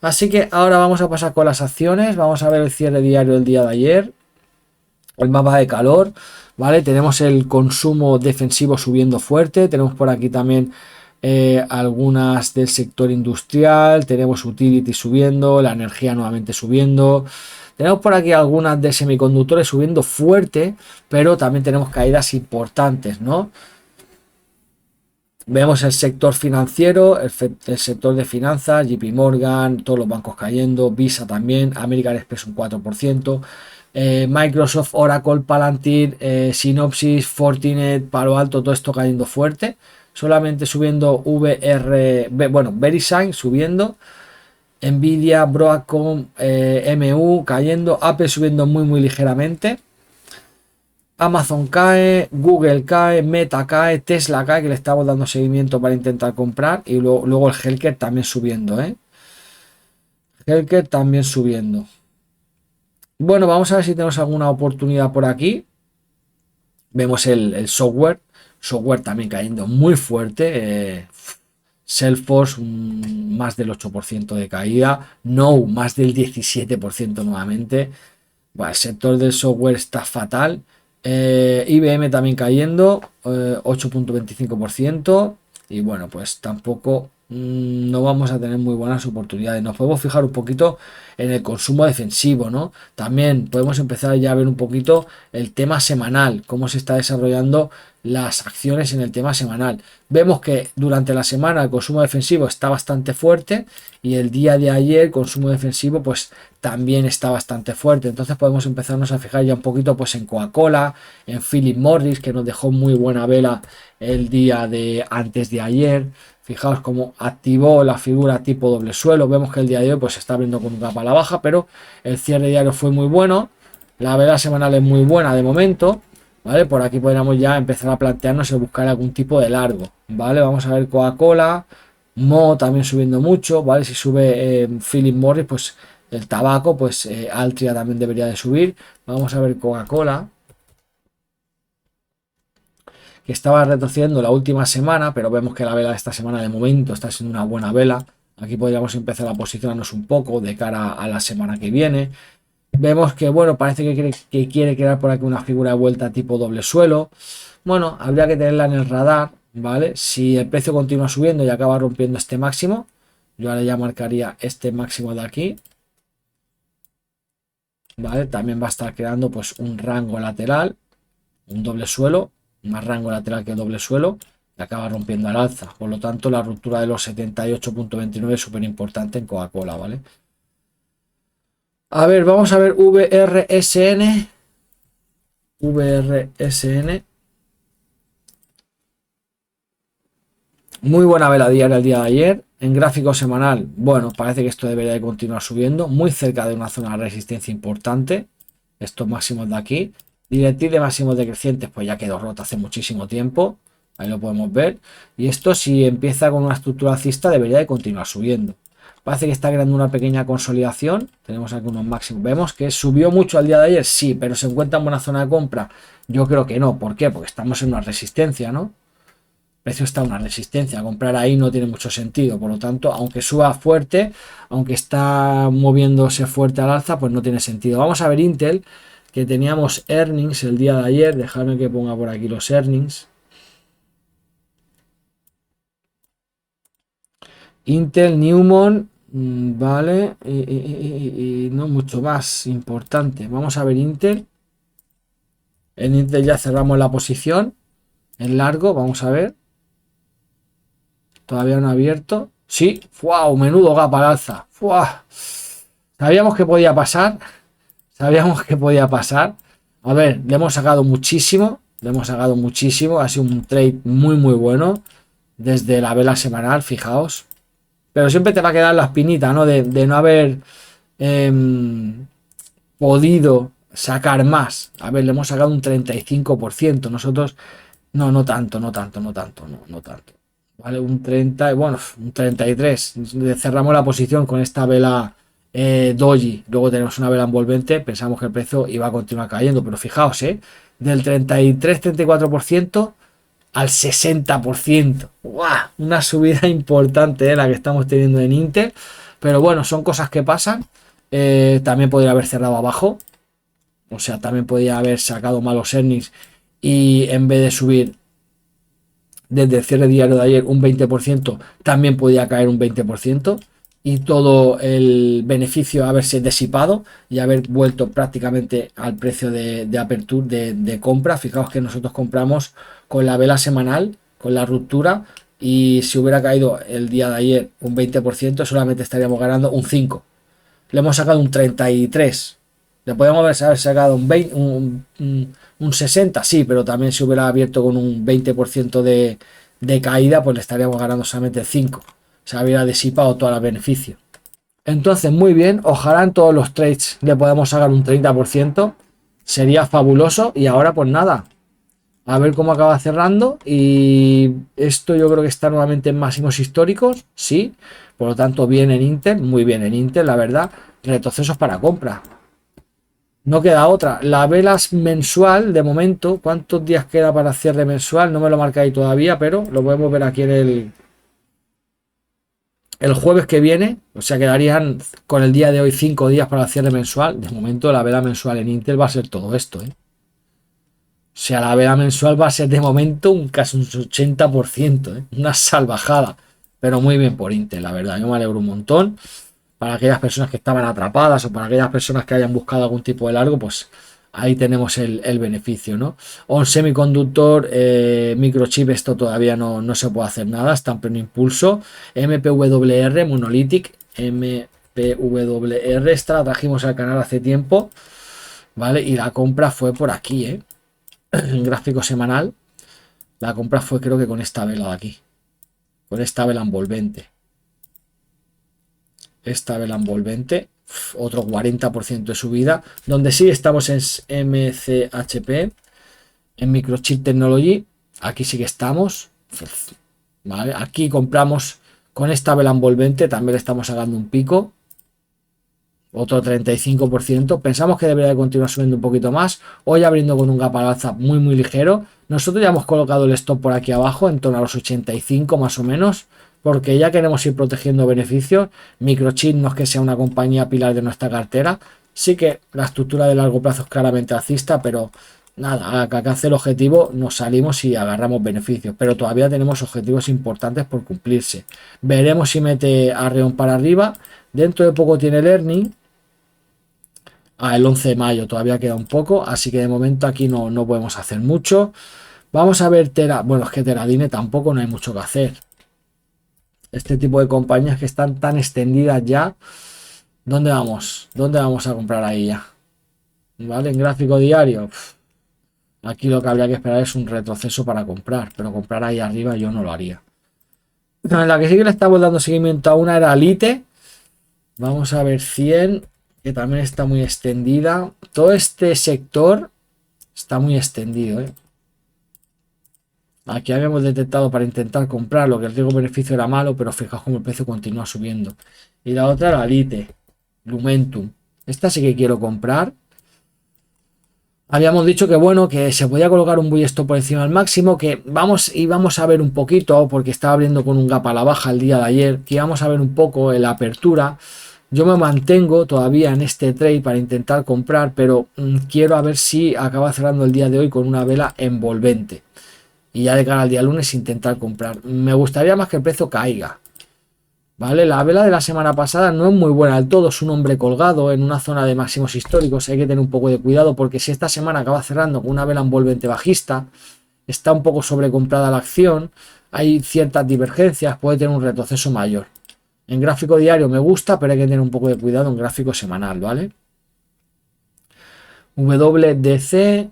Así que ahora vamos a pasar con las acciones, vamos a ver el cierre diario del día de ayer, el mapa de calor, ¿vale? Tenemos el consumo defensivo subiendo fuerte, tenemos por aquí también algunas del sector industrial, tenemos utility subiendo, la energía nuevamente subiendo, tenemos por aquí algunas de semiconductores subiendo fuerte, pero también tenemos caídas importantes, ¿no? Vemos el sector financiero, el sector de finanzas, JP Morgan, todos los bancos cayendo, Visa también, American Express un 4%, Microsoft, Oracle, Palantir, Synopsys, Fortinet, Palo Alto, todo esto cayendo fuerte. Solamente subiendo VeriSign subiendo, Nvidia, Broadcom, MU cayendo, Apple subiendo muy ligeramente. Amazon cae, Google cae, Meta cae, Tesla cae, que le estamos dando seguimiento para intentar comprar. Y luego el Healthcare también subiendo, Healthcare también subiendo. Bueno, vamos a ver si tenemos alguna oportunidad por aquí. Vemos el software también cayendo muy fuerte. Salesforce más del 8% de caída, No más del 17% nuevamente. Bueno, el sector del software está fatal. IBM también cayendo 8,25%. Y bueno, pues tampoco no vamos a tener muy buenas oportunidades. Nos podemos fijar un poquito en el consumo defensivo, ¿no? También podemos empezar ya a ver un poquito el tema semanal, cómo se está desarrollando las acciones en el tema semanal. Vemos que durante la semana el consumo defensivo está bastante fuerte y el día de ayer el consumo defensivo pues también está bastante fuerte. Entonces podemos empezarnos a fijar ya un poquito pues en Coca-Cola, en Philip Morris, que nos dejó muy buena vela el día de antes de ayer. Fijaos cómo activó la figura tipo doble suelo. Vemos que el día de hoy pues se está abriendo con un capa a la baja, pero el cierre diario fue muy bueno. La vela semanal es muy buena de momento. ¿Vale? Por aquí podríamos ya empezar a plantearnos el buscar algún tipo de largo. ¿Vale? Vamos a ver Coca-Cola. Mo también subiendo mucho. ¿Vale? Si sube Philip Morris, pues el tabaco, pues Altria también debería de subir. Vamos a ver Coca-Cola, que estaba retrocediendo la última semana, pero vemos que la vela de esta semana de momento está siendo una buena vela. Aquí podríamos empezar a posicionarnos un poco de cara a la semana que viene. Vemos que, bueno, parece que quiere crear por aquí una figura de vuelta tipo doble suelo. Bueno, habría que tenerla en el radar, ¿vale? Si el precio continúa subiendo y acaba rompiendo este máximo, yo ahora ya marcaría este máximo de aquí, ¿vale? También va a estar creando pues un rango lateral, un doble suelo, más rango lateral que el doble suelo, y acaba rompiendo al alza. Por lo tanto, la ruptura de los 78,29 es súper importante en Coca-Cola, ¿vale? A ver, vamos a ver VRSN. VRSN. Muy buena vela diaria el día de ayer. En gráfico semanal, bueno, parece que esto debería de continuar subiendo. Muy cerca de una zona de resistencia importante. Estos máximos de aquí. Directriz de máximos decrecientes, pues ya quedó rota hace muchísimo tiempo. Ahí lo podemos ver. Y esto, si empieza con una estructura alcista, debería de continuar subiendo. Parece que está creando una pequeña consolidación. Tenemos aquí unos máximos. Vemos que subió mucho al día de ayer, sí, pero se encuentra en buena zona de compra. Yo creo que no. ¿Por qué? Porque estamos en una resistencia, ¿no? El precio está en una resistencia. Comprar ahí no tiene mucho sentido. Por lo tanto, aunque suba fuerte, aunque está moviéndose fuerte al alza, pues no tiene sentido. Vamos a ver Intel, que teníamos earnings el día de ayer. Dejadme que ponga por aquí los earnings. Intel, Newmont, vale, y no mucho más importante. Vamos a ver Intel. En Intel ya cerramos la posición en largo, vamos a ver. Todavía no ha abierto. Sí, wow, menudo gap al alza. ¡Fua! Sabíamos que podía pasar. Sabíamos que podía pasar. A ver, le hemos sacado muchísimo. Le hemos sacado muchísimo. Ha sido un trade muy, muy bueno. Desde la vela semanal, fijaos. Pero siempre te va a quedar la espinita, ¿no? De no haber podido sacar más. A ver, le hemos sacado un 35%. Nosotros, no, no tanto, no tanto, no tanto, no, no tanto. Vale, un 30, bueno, un 33. Cerramos la posición con esta vela doji. Luego tenemos una vela envolvente. Pensamos que el precio iba a continuar cayendo, pero fijaos, del 33-34% al 60%. ¡Guau! Una subida importante la que estamos teniendo en Intel. Pero bueno, son cosas que pasan. También podría haber cerrado abajo. O sea, también podría haber sacado malos earnings y en vez de subir desde el cierre diario de ayer un 20%, también podía caer un 20% y todo el beneficio haberse disipado y haber vuelto prácticamente al precio de apertura de compra. Fijaos que nosotros compramos con la vela semanal, con la ruptura, y si hubiera caído el día de ayer un 20%, solamente estaríamos ganando un 5%. Le hemos sacado un 33%. Le podemos haber sacado un 20, un 60, sí, pero también si hubiera abierto con un 20% de caída, pues le estaríamos ganando solamente el 5. Se hubiera disipado todo el beneficio. Entonces, muy bien, ojalá en todos los trades le podamos sacar un 30%. Sería fabuloso. Y ahora, pues nada, a ver cómo acaba cerrando. Y esto yo creo que está nuevamente en máximos históricos, sí. Por lo tanto, bien en Intel, muy bien en Intel, la verdad. Retrocesos para compra. No queda otra. La vela mensual, de momento, ¿cuántos días queda para cierre mensual? No me lo marca ahí todavía, pero lo podemos ver aquí en el jueves que viene. O sea, quedarían con el día de hoy 5 días para el cierre mensual. De momento, la vela mensual en Intel va a ser todo esto, ¿eh? O sea, la vela mensual va a ser de momento casi un 80%, ¿eh? Una salvajada. Pero muy bien por Intel, la verdad. Yo me alegro un montón. Para aquellas personas que estaban atrapadas o para aquellas personas que hayan buscado algún tipo de largo, pues ahí tenemos el beneficio, ¿no? On semiconductor, microchip, esto todavía no se puede hacer nada, está en pleno impulso. MPWR, Monolithic, MPWR, esta la trajimos al canal hace tiempo, ¿vale? Y la compra fue por aquí, ¿eh? En gráfico semanal, la compra fue creo que con esta vela de aquí, con esta vela envolvente. Esta vela envolvente, otro 40% de subida. Donde sí estamos en MCHP, en Microchip Technology. Aquí sí que estamos. ¿Vale? Aquí compramos con esta vela envolvente, también le estamos sacando un pico. Otro 35%. Pensamos que debería de continuar subiendo un poquito más. Hoy abriendo con un gap al alza muy ligero. Nosotros ya hemos colocado el stop por aquí abajo, en torno a los 85 más o menos, porque ya queremos ir protegiendo beneficios. Microchip no es que sea una compañía pilar de nuestra cartera. Sí que la estructura de largo plazo es claramente alcista, pero nada, a que hace el objetivo nos salimos y agarramos beneficios. Pero todavía tenemos objetivos importantes por cumplirse. Veremos si mete a Arreón para arriba. Dentro de poco tiene el earning. El 11 de mayo todavía queda un poco, así que de momento aquí no podemos hacer mucho. Vamos a ver bueno, es que Teradine tampoco no hay mucho que hacer. Este tipo de compañías que están tan extendidas ya, ¿dónde vamos? ¿Dónde vamos a comprar ahí ya? ¿Vale? En gráfico diario, aquí lo que habría que esperar es un retroceso para comprar, pero comprar ahí arriba yo no lo haría. En la que sí que le estamos dando seguimiento a una era Lite. Vamos a ver 100, que también está muy extendida. Todo este sector está muy extendido, ¿eh? Aquí habíamos detectado para intentar comprar lo que el riesgo-beneficio era malo, pero fijaos cómo el precio continúa subiendo. Y la otra, la Lite, Lumentum. Esta sí que quiero comprar. Habíamos dicho que bueno, que se podía colocar un buy stop por encima del máximo, que vamos a ver un poquito, porque estaba abriendo con un gap a la baja el día de ayer, que íbamos a ver un poco en la apertura. Yo me mantengo todavía en este trade para intentar comprar, pero quiero a ver si acaba cerrando el día de hoy con una vela envolvente. Y ya de cara al día lunes intentar comprar. Me gustaría más que el precio caiga. ¿Vale? La vela de la semana pasada no es muy buena del todo. Es un hombre colgado en una zona de máximos históricos. Hay que tener un poco de cuidado porque si esta semana acaba cerrando con una vela envolvente bajista, está un poco sobrecomprada la acción, hay ciertas divergencias, puede tener un retroceso mayor. En gráfico diario me gusta, pero hay que tener un poco de cuidado en gráfico semanal, ¿vale? WDC,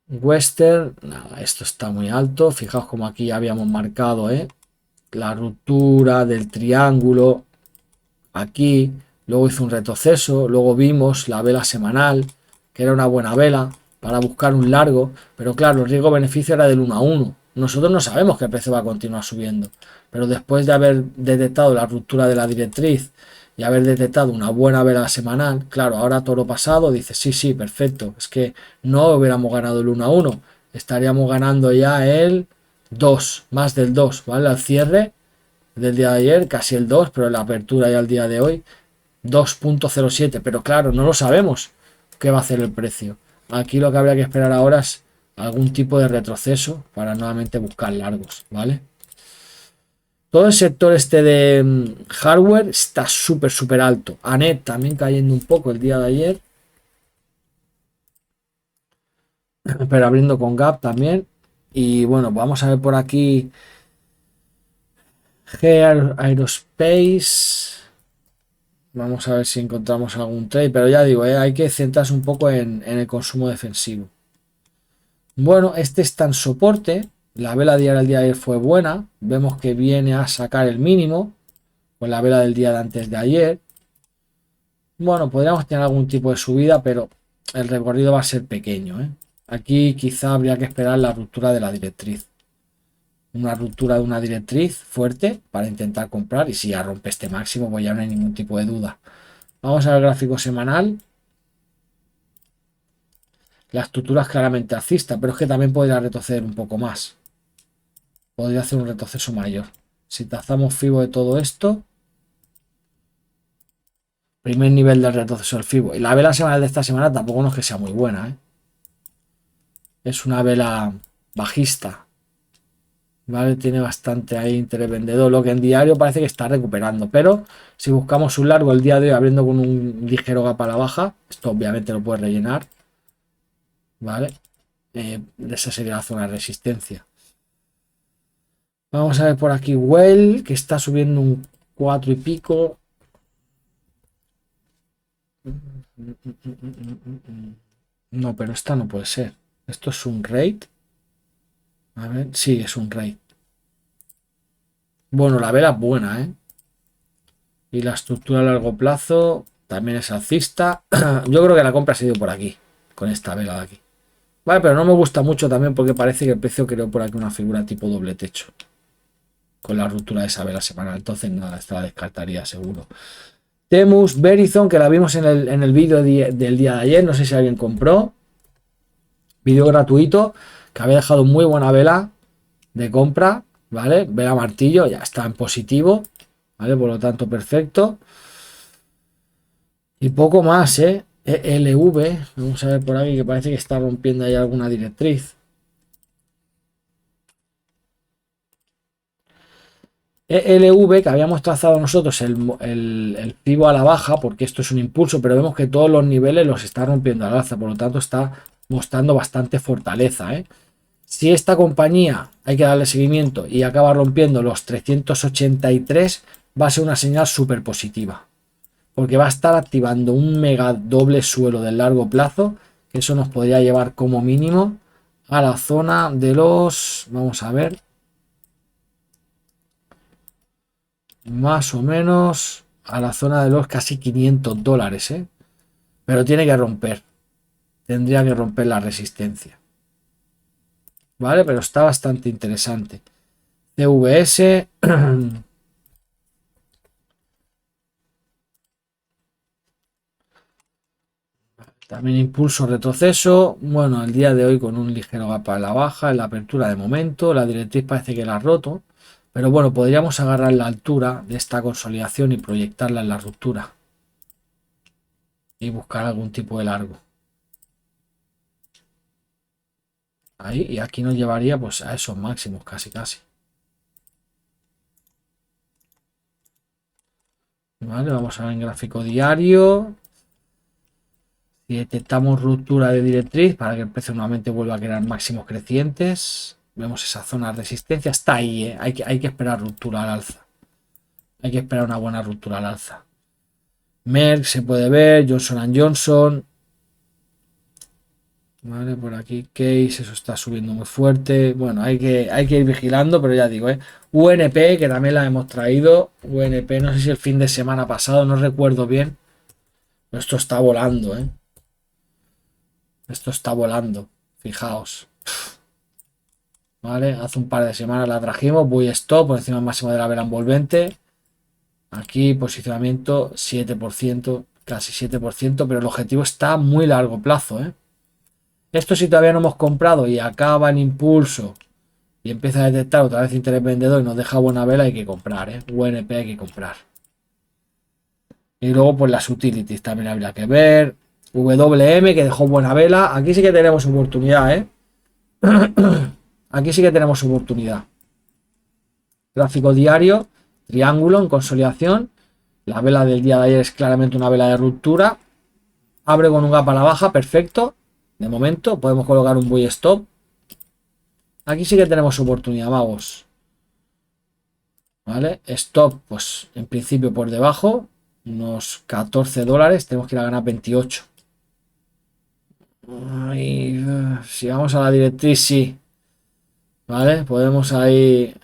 Western, nada, esto está muy alto. Fijaos como aquí ya habíamos marcado, la ruptura del triángulo aquí, luego hizo un retroceso, luego vimos la vela semanal, que era una buena vela para buscar un largo, pero claro, el riesgo-beneficio era del 1 a 1. Nosotros no sabemos que el precio va a continuar subiendo, pero después de haber detectado la ruptura de la directriz y haber detectado una buena vela semanal, claro, ahora toro pasado dice, sí, perfecto, es que no hubiéramos ganado el 1 a 1, estaríamos ganando ya el 2, más del 2, ¿vale? Al cierre del día de ayer, casi el 2, pero la apertura ya al día de hoy, 2.07, pero claro, no lo sabemos qué va a hacer el precio. Aquí lo que habría que esperar ahora es algún tipo de retroceso para nuevamente buscar largos, ¿vale? Todo el sector este de hardware está súper alto. ANET también cayendo un poco el día de ayer, pero abriendo con gap también. Y bueno, vamos a ver por aquí Gear Aerospace. Vamos a ver si encontramos algún trade, pero ya digo, hay que centrarse un poco en el consumo defensivo. Bueno, este está en soporte. La vela diaria del día de ayer fue buena. Vemos que viene a sacar el mínimo con la vela del día de antes de ayer. Bueno, podríamos tener algún tipo de subida, pero el recorrido va a ser pequeño, ¿eh? Aquí quizá habría que esperar la ruptura de la directriz. una ruptura de una directriz fuerte para intentar comprar, y si ya rompe este máximo pues ya no hay ningún tipo de duda. Vamos al gráfico semanal. La estructura es claramente alcista, pero es que también podría retroceder un poco más. Podría hacer un retroceso mayor. Si trazamos FIBO de todo esto, primer nivel del retroceso del FIBO. Y la vela semanal de esta semana tampoco no es que sea muy buena, ¿eh? Es una vela bajista. ¿Vale? Tiene bastante ahí interés vendedor. Lo que en diario parece que está recuperando. Pero si buscamos un largo el día de hoy abriendo con un ligero gap a la baja, esto obviamente lo puede rellenar. ¿Vale? Esa sería la zona de resistencia. Vamos a ver por aquí Well, que está subiendo un 4 y pico. No, pero esta no puede ser. Esto es un rate. A ver, sí, es un rate. Bueno, la vela es buena, ¿eh? Y la estructura a largo plazo también es alcista. Yo creo que la compra ha sido por aquí, con esta vela de aquí. Vale, pero no me gusta mucho también porque parece que el precio creó por aquí una figura tipo doble techo. Con la ruptura de esa vela semanal. Entonces nada, esta la descartaría seguro. Temus, Verizon, que la vimos en el vídeo del día de ayer. No sé si alguien compró. Vídeo gratuito, que había dejado muy buena vela de compra. ¿Vale? Vela martillo, ya está en positivo. ¿Vale? Por lo tanto, perfecto. Y poco más, ¿eh? ELV, vamos a ver por aquí que parece que está rompiendo ahí alguna directriz. ELV, que habíamos trazado nosotros el pivo a la baja, porque esto es un impulso, pero vemos que todos los niveles los está rompiendo al alza, por lo tanto está mostrando bastante fortaleza, ¿eh? Si esta compañía hay que darle seguimiento y acaba rompiendo los 383, va a ser una señal súper positiva. Porque va a estar activando un mega doble suelo de largo plazo, que eso nos podría llevar como mínimo a la zona de los, vamos a ver, más o menos a la zona de los casi 500 dólares, ¿eh? Pero tiene que romper, tendría que romper la resistencia, ¿vale? Pero está bastante interesante. CVS también impulso retroceso. Bueno, el día de hoy con un ligero gap a la baja en la apertura de momento. La directriz parece que la ha roto. Pero bueno, podríamos agarrar la altura de esta consolidación y proyectarla en la ruptura. Y buscar algún tipo de largo. Ahí, y aquí nos llevaría pues a esos máximos casi casi. Vale, vamos a ver en gráfico diario. Y detectamos ruptura de directriz para que el precio nuevamente vuelva a crear máximos crecientes. Vemos esa zona de resistencia. Está ahí, ¿eh? Hay que esperar ruptura al alza. Hay que esperar una buena ruptura al alza. Merck se puede ver. Johnson & Johnson. Vale, por aquí Case. Eso está subiendo muy fuerte. Bueno, hay que ir vigilando, pero ya digo, UNP, que también la hemos traído. UNP, no sé si el fin de semana pasado, no recuerdo bien. Pero esto está volando, ¿eh? Esto está volando. Fijaos. ¿Vale? Hace un par de semanas la trajimos. Voy stop por encima del máximo de la vela envolvente. Aquí posicionamiento 7%, casi 7%, pero el objetivo está a muy largo plazo, ¿eh? Esto si todavía no hemos comprado y acaba el impulso y empieza a detectar otra vez interés vendedor y nos deja buena vela, hay que comprar, ¿eh? UNP hay que comprar. Y luego pues las utilities también habría que ver. WM que dejó buena vela. Aquí sí que tenemos oportunidad, ¿eh? Aquí sí que tenemos oportunidad. Gráfico diario, triángulo en consolidación. La vela del día de ayer es claramente una vela de ruptura. Abre con un gap a la baja, perfecto. De momento podemos colocar un buy stop. Aquí sí que tenemos oportunidad, magos. ¿Vale? Stop, pues en principio por debajo. Unos 14 dólares. Tenemos que ir a ganar 28. Ay, si vamos a la directriz, sí. ¿Vale? Podemos ahí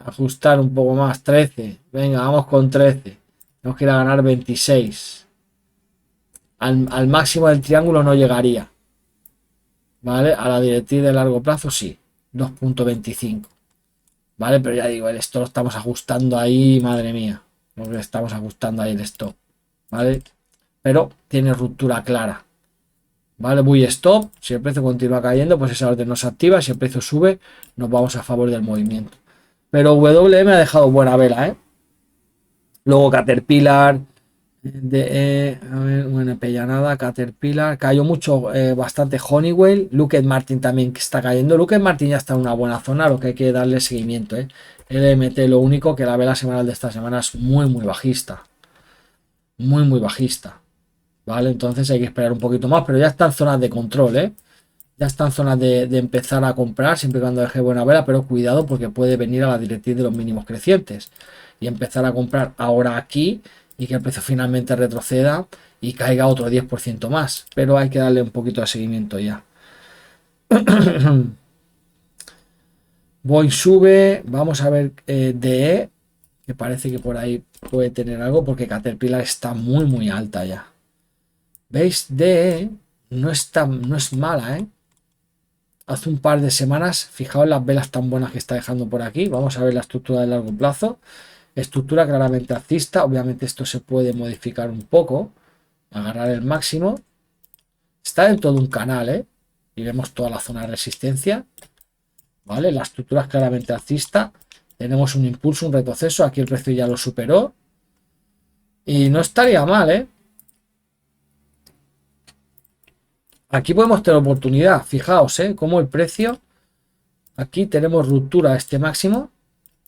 ajustar un poco más. 13. Venga, vamos con 13. Tenemos que ir a ganar 26. Al máximo del triángulo no llegaría. ¿Vale? A la directriz de largo plazo sí. 2.25. ¿vale? Pero ya digo, el stop lo estamos ajustando ahí, madre mía, lo que estamos ajustando ahí el stop, ¿vale? Pero tiene ruptura clara, ¿vale? Voy stop, si el precio continúa cayendo, pues esa orden no se activa, si el precio sube, nos vamos a favor del movimiento. Pero WM ha dejado buena vela, ¿eh? Luego Caterpillar, a ver, bueno, Pellanada, Caterpillar, cayó mucho, bastante Honeywell, Lockheed Martin también que está cayendo. Lockheed Martin ya está en una buena zona, lo que hay que darle seguimiento, ¿eh? LMT, lo único que la vela semanal de esta semana es muy bajista, muy bajista, ¿vale? Entonces hay que esperar un poquito más, pero ya está en zonas de control, ¿eh? Ya está en zonas de empezar a comprar, siempre y cuando deje buena vela, pero cuidado porque puede venir a la directriz de los mínimos crecientes y empezar a comprar ahora aquí y que el precio finalmente retroceda y caiga otro 10% más, pero hay que darle un poquito de seguimiento ya. Boeing sube, vamos a ver DE, que parece que por ahí puede tener algo porque Caterpillar está muy alta ya. ¿Veis? DE no es mala, ¿eh? Hace un par de semanas, fijaos las velas tan buenas que está dejando por aquí. Vamos a ver la estructura de largo plazo. Estructura claramente alcista. Obviamente esto se puede modificar un poco. Agarrar el máximo. Está dentro de un canal, ¿eh? Y vemos toda la zona de resistencia. ¿Vale? La estructura es claramente alcista. Tenemos un impulso, un retroceso. Aquí el precio ya lo superó. Y no estaría mal, ¿eh? Aquí podemos tener oportunidad. Fijaos, ¿eh? Cómo el precio... Aquí tenemos ruptura a este máximo.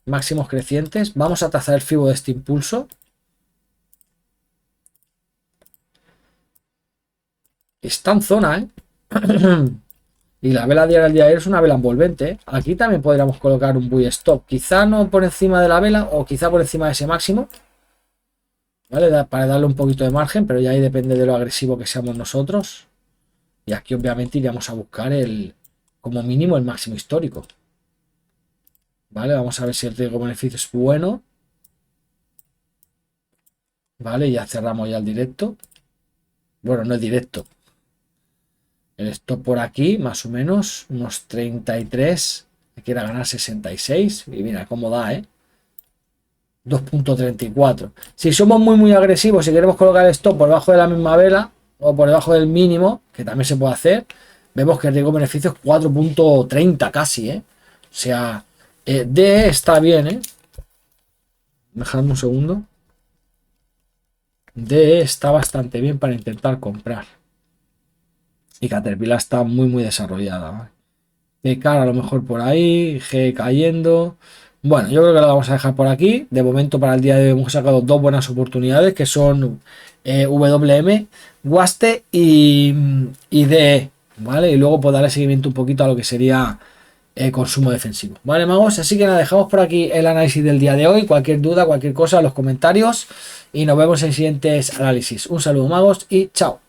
Máximos crecientes. Vamos a trazar el fibo de este impulso. Está en zona, ¿eh? Y la vela diaria del día de ayer es una vela envolvente, ¿eh? Aquí también podríamos colocar un buy stop. Quizá no por encima de la vela o quizá por encima de ese máximo. ¿Vale? Para darle un poquito de margen, pero ya ahí depende de lo agresivo que seamos nosotros. Y aquí obviamente iríamos a buscar como mínimo el máximo histórico. ¿Vale? Vamos a ver si el riesgo-beneficio es bueno. ¿Vale? Ya cerramos ya el directo. Bueno, no es directo. El stop por aquí, más o menos, unos 33. Hay ganar 66. Y mira cómo da, ¿eh? 2.34. Si somos muy agresivos, si queremos colocar el stop por debajo de la misma vela o por debajo del mínimo, que también se puede hacer, vemos que el riesgo-beneficio es 4.30 casi, ¿eh? O sea, DE está bien, ¿eh? Dejadme un segundo. DE está bastante bien para intentar comprar. Y Caterpillar está muy desarrollada. TK a lo mejor por ahí, G cayendo. Bueno, yo creo que lo vamos a dejar por aquí. De momento para el día de hoy hemos sacado dos buenas oportunidades que son WM, Guaste y DE, ¿vale? Y luego pues darle seguimiento un poquito a lo que sería consumo defensivo. Vale, magos, así que nada, dejamos por aquí el análisis del día de hoy. Cualquier duda, cualquier cosa, en los comentarios y nos vemos en siguientes análisis. Un saludo, magos, y chao.